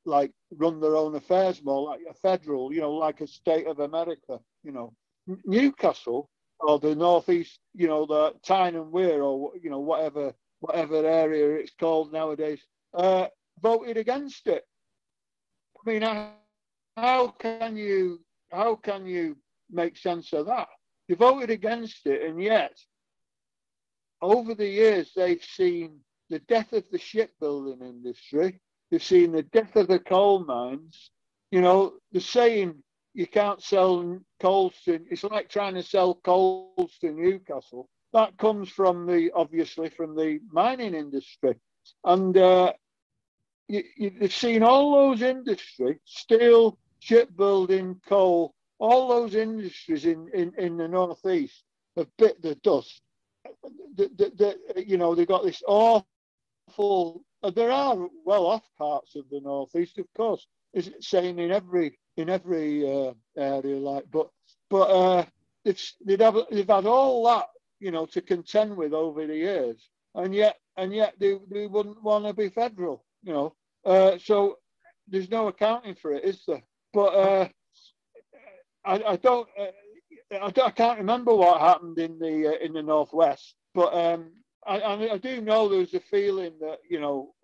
S2: like run their own affairs more like a federal, you know, like a state of America, you know. Newcastle or the northeast, you know, the Tyne and Wear, or you know, whatever area it's called nowadays, voted against it. I mean, how can you make sense of that? They voted against it, and yet over the years they've seen the death of the shipbuilding industry. They've seen the death of the coal mines. You know, the saying, you can't sell coals to, it's like trying to sell coals to Newcastle. That comes from obviously from the mining industry. And you've seen all those industries, steel, shipbuilding, coal, all those industries in the northeast have bit the dust. You know, they've got this awful. There are well-off parts of the northeast, of course. Is it same in every area, like, but they've had all that, you know, to contend with over the years, and yet they wouldn't want to be federal, you know. So there's no accounting for it, is there? But I can't remember what happened in the northwest, but I do know there was a feeling that, you know,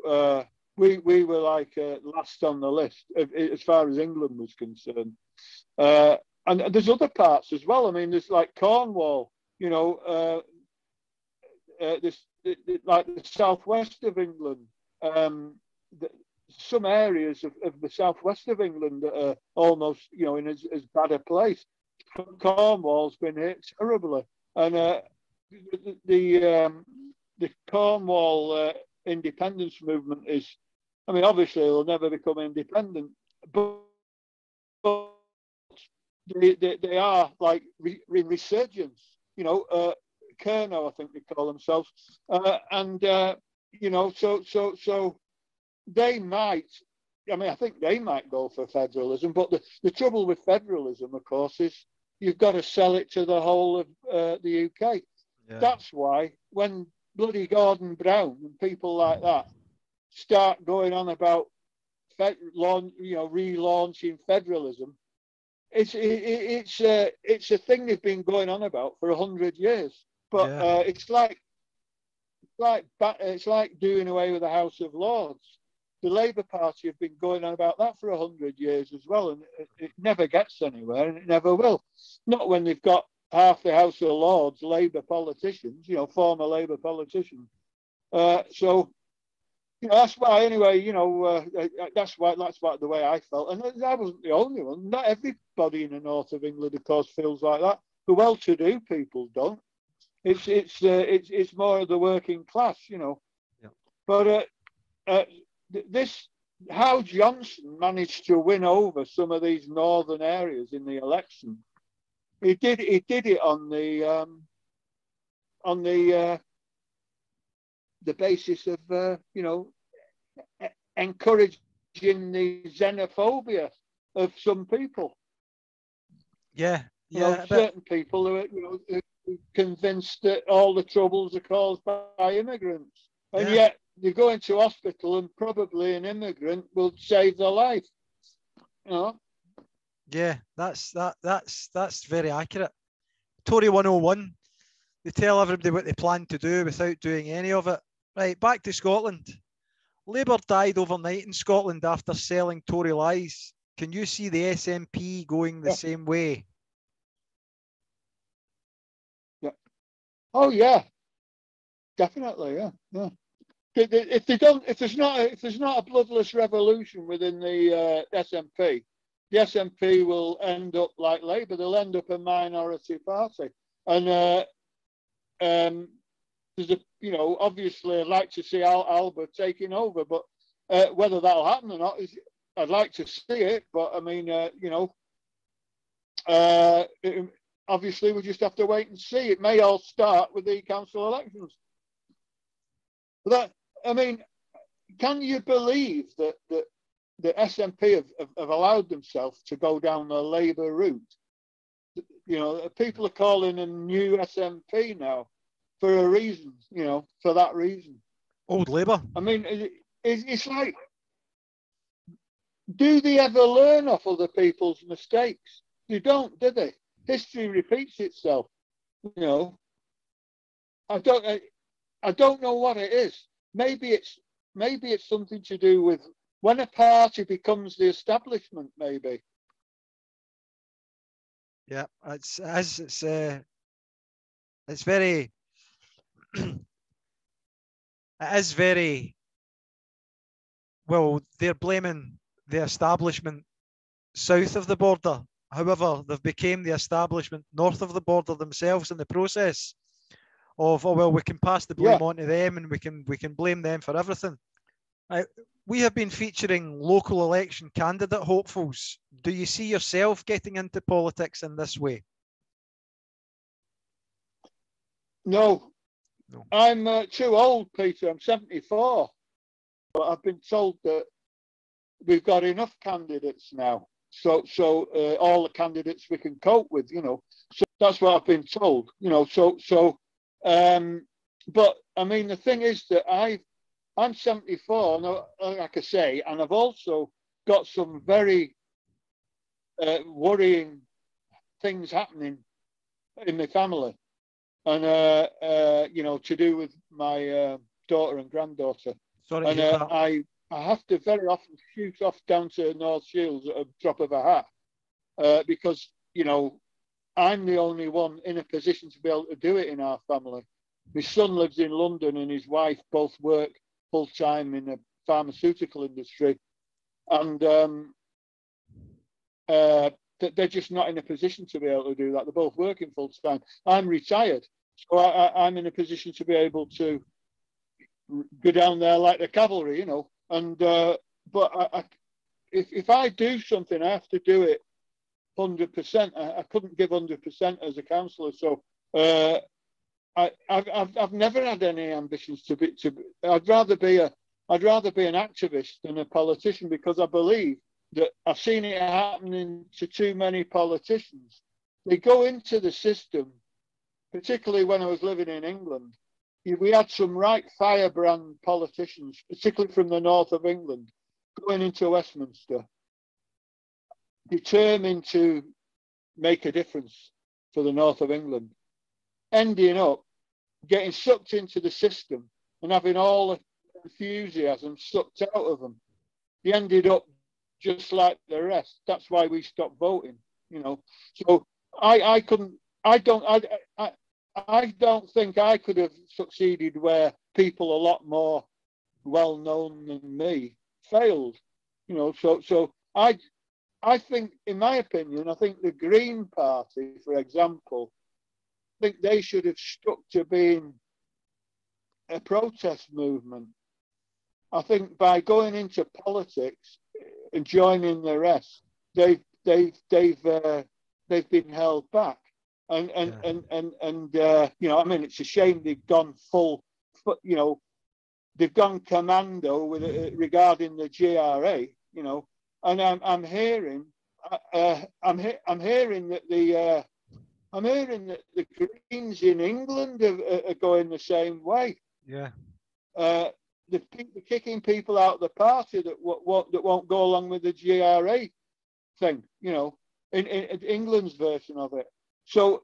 S2: we were like last on the list as far as England was concerned, and there's other parts as well. I mean, there's like Cornwall, you know, there's like the southwest of England. Some areas of the southwest of England that are almost, you know, in as bad a place. Cornwall's been hit terribly, and the Cornwall independence movement is, I mean, obviously they'll never become independent, but they are like in resurgence, you know. Kerno, I think they call themselves, and you know, so they might. I mean, I think they might go for federalism, but the trouble with federalism, of course, is you've got to sell it to the whole of the UK. Yeah. That's why when bloody Gordon Brown and people like that start going on about relaunching federalism, it's a thing they've been going on about for 100 years. But yeah. It's like doing away with the House of Lords. The Labour Party have been going on about that for 100 years as well, and it never gets anywhere, and it never will. Not when they've got half the House of Lords Labour politicians, you know, former Labour politicians. So that's why anyway. That's why the way I felt, and I wasn't the only one. Not everybody in the north of England, of course, feels like that. The well-to-do people don't. It's more of the working class, Yeah. But this how Johnson managed to win over some of these northern areas in the election. He did it on the basis of encouraging the xenophobia of some people.
S1: Yeah,
S2: certain people who are convinced that all the troubles are caused by immigrants, and yet you go into hospital and probably an immigrant will save their life.
S1: Yeah, that's very accurate. Tory 101. They tell everybody what they plan to do without doing any of it. Right, back to Scotland. Labour died overnight in Scotland after selling Tory lies. Can you see the SNP going the same way?
S2: Yeah. Oh yeah, definitely. Yeah. If there's not a bloodless revolution within the SNP, the SNP will end up like Labour. They'll end up a minority party, and there's obviously I'd like to see Albert taking over, but whether that'll happen or not I'd like to see it. But I mean, obviously we just have to wait and see. It may all start with the council elections. But can you believe that the SNP have allowed themselves to go down the Labour route? People are calling them new SNP now for a reason, for that reason.
S1: Old Labour.
S2: It's like, do they ever learn off other people's mistakes? They don't, do they? History repeats itself. I don't know what it is. Maybe it's something to do with when a party becomes the establishment, maybe.
S1: Yeah, it's very it is very well, they're blaming the establishment south of the border. However, they've become the establishment north of the border themselves in the process of, we can pass the blame on to them and we can blame them for everything. We have been featuring local election candidate hopefuls. Do you see yourself getting into politics in this way?
S2: No. I'm too old, Peter. I'm 74. But I've been told that we've got enough candidates now. So all the candidates we can cope with, So that's what I've been told, but I mean, the thing is that I'm 74, like I say, and I've also got some very worrying things happening in my family, and to do with my daughter and granddaughter.
S1: Sorry to hear that.
S2: I have to very often shoot off down to North Shields at a drop of a hat because I'm the only one in a position to be able to do it in our family. My son lives in London and his wife both work full-time in the pharmaceutical industry, and they're just not in a position to be able to do that. They're both working full-time. I'm retired, so I'm in a position to be able to go down there like the cavalry, and but if I do something, I have to do it 100%. I couldn't give 100% as a councillor, so I've never had any ambitions to be. I'd rather be an activist than a politician, because I believe that I've seen it happening to too many politicians. They go into the system, particularly when I was living in England. We had some right firebrand politicians, particularly from the north of England, going into Westminster, determined to make a difference for the north of England, ending up getting sucked into the system and having all the enthusiasm sucked out of them. They ended up just like the rest. That's why we stopped voting, So I don't think I could have succeeded where people a lot more well known than me failed. You know, so I think, in my opinion, I think the Green Party, for example, I think they should have stuck to being a protest movement. I think by going into politics and joining the rest, they've been held back. And you know, I mean, it's a shame they've gone full, you know, they've gone commando with regarding the GRA, you know, and I'm hearing that the Greens in England are going the same way.
S1: Yeah.
S2: They're kicking people out of the party that won't go along with the GRA thing, you know, in England's version of it. So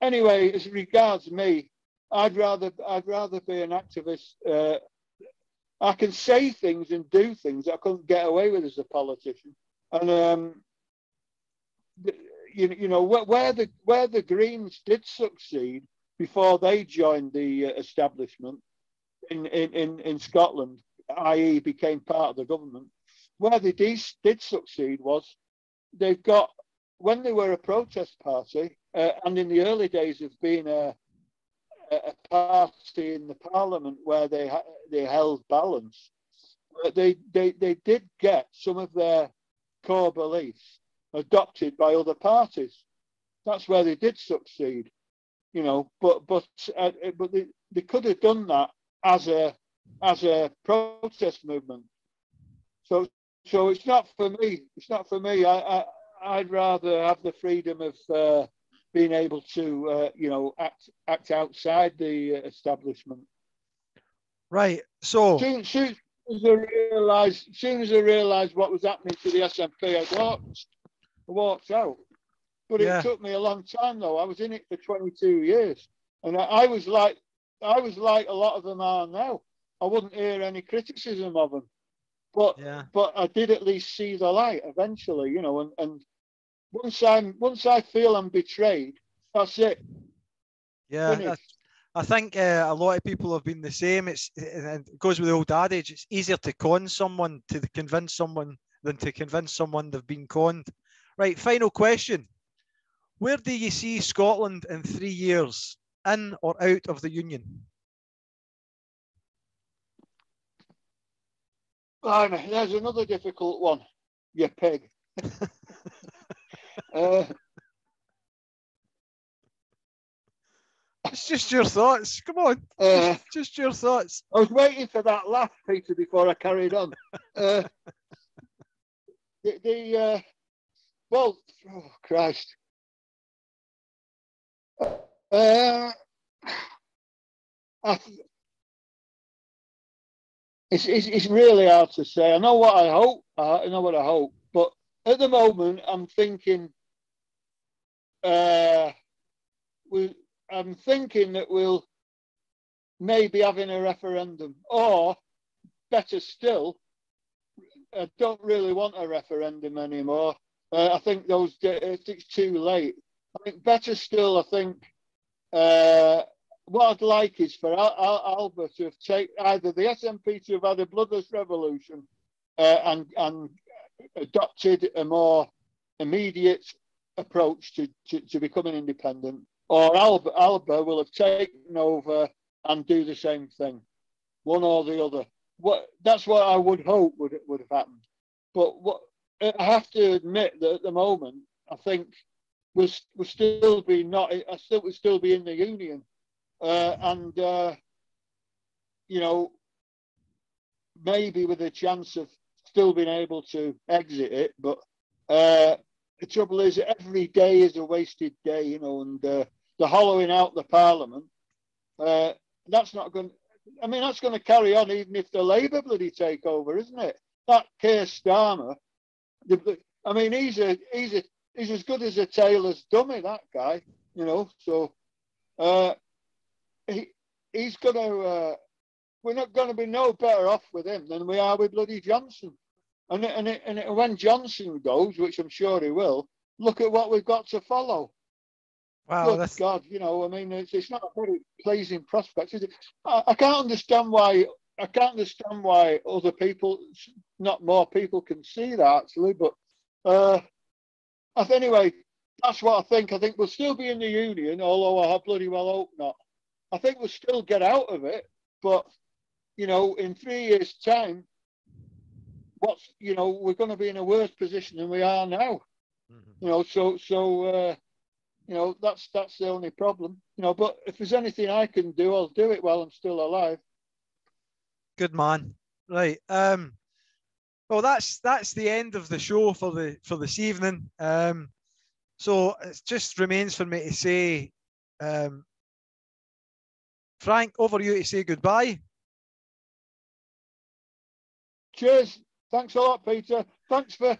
S2: anyway, as regards me, I'd rather be an activist. I can say things and do things that I couldn't get away with as a politician. And you know, where the Greens did succeed before they joined the establishment in Scotland, i.e. became part of the government, where they did succeed was they've got, when they were a protest party, and in the early days of being a party in the parliament where they held balance, they did get some of their core beliefs adopted by other parties. That's where they did succeed, you know. But they could have done that as a protest movement. So it's not for me. It's not for me. I'd rather have the freedom of being able to, you know, act outside the establishment.
S1: Right. So
S2: soon as I realised what was happening to the SNP, I walked out. But
S1: yeah.
S2: It took me a long time, though. I was in it for 22 years, and I was like a lot of them are now. I wouldn't hear any criticism of them, but I did at least see the light eventually, you know. And once I feel I'm betrayed, that's it.
S1: Yeah, I think a lot of people have been the same. It goes with the old adage: it's easier to con someone to convince someone than to convince someone they've been conned. Right. Final question: where do you see Scotland in 3 years, in or out of the Union?
S2: Oh, there's another difficult one. You pig.
S1: It's just your thoughts. Come on, just your thoughts.
S2: I was waiting for that laugh, Peter, before I carried on. Well, oh Christ. It's really hard to say. I know what I hope. But at the moment, I'm thinking. I'm thinking that we'll maybe having a referendum, or better still, I don't really want a referendum anymore. I think it's too late. I think better still, I think what I'd like is for Alba to have taken either the SNP to have had a bloodless revolution and adopted a more immediate approach to becoming independent, or Alba will have taken over and do the same thing, one or the other. That's what I would hope would have happened. But I have to admit that at the moment, I think we'll still be we'll still be in the Union, and you know, maybe with a chance of still being able to exit it. But the trouble is, every day is a wasted day, you know, and the hollowing out the Parliament, that's not going. I mean, that's going to carry on even if the Labour bloody take over, isn't it? That Keir Starmer, I mean, he's as good as a tailor's dummy, that guy, you know. So he's going to. We're not going to be no better off with him than we are with bloody Johnson. And when Johnson goes, which I'm sure he will, look at what we've got to follow.
S1: Wow,
S2: God, you know, I mean, it's not a very pleasing prospect, is it? I can't understand why I can't understand why other people, not more people, can see that actually. But anyway, that's what I think. I think we'll still be in the union, although I bloody well hope not. I think we'll still get out of it, but you know, in 3 years' time, we're going to be in a worse position than we are now. You know, you know, that's the only problem. You know, but if there's anything I can do, I'll do it while I'm still alive.
S1: Good man. Right. Well, that's the end of the show for this evening. So it just remains for me to say, Frank, over you to say goodbye.
S2: Cheers. Thanks a lot, Peter. Thanks for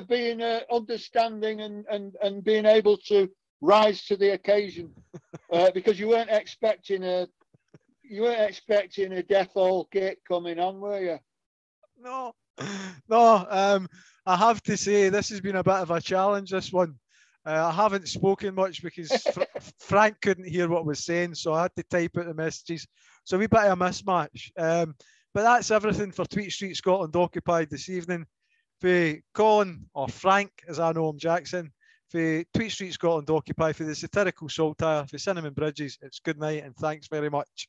S2: being understanding and being able to rise to the occasion, because you weren't expecting a death all gate coming on, were you?
S1: No. I have to say this has been a bit of a challenge. This one, I haven't spoken much because Frank couldn't hear what I was saying, so I had to type out the messages. So we bit of a mismatch. But that's everything for Tweet Street Scotland Occupied this evening. For Colin, or Frank, as I know him, Jackson, for Tweet Street Scotland Occupied, for the satirical saltire, for Cinnamon Bridges, it's good night and thanks very much.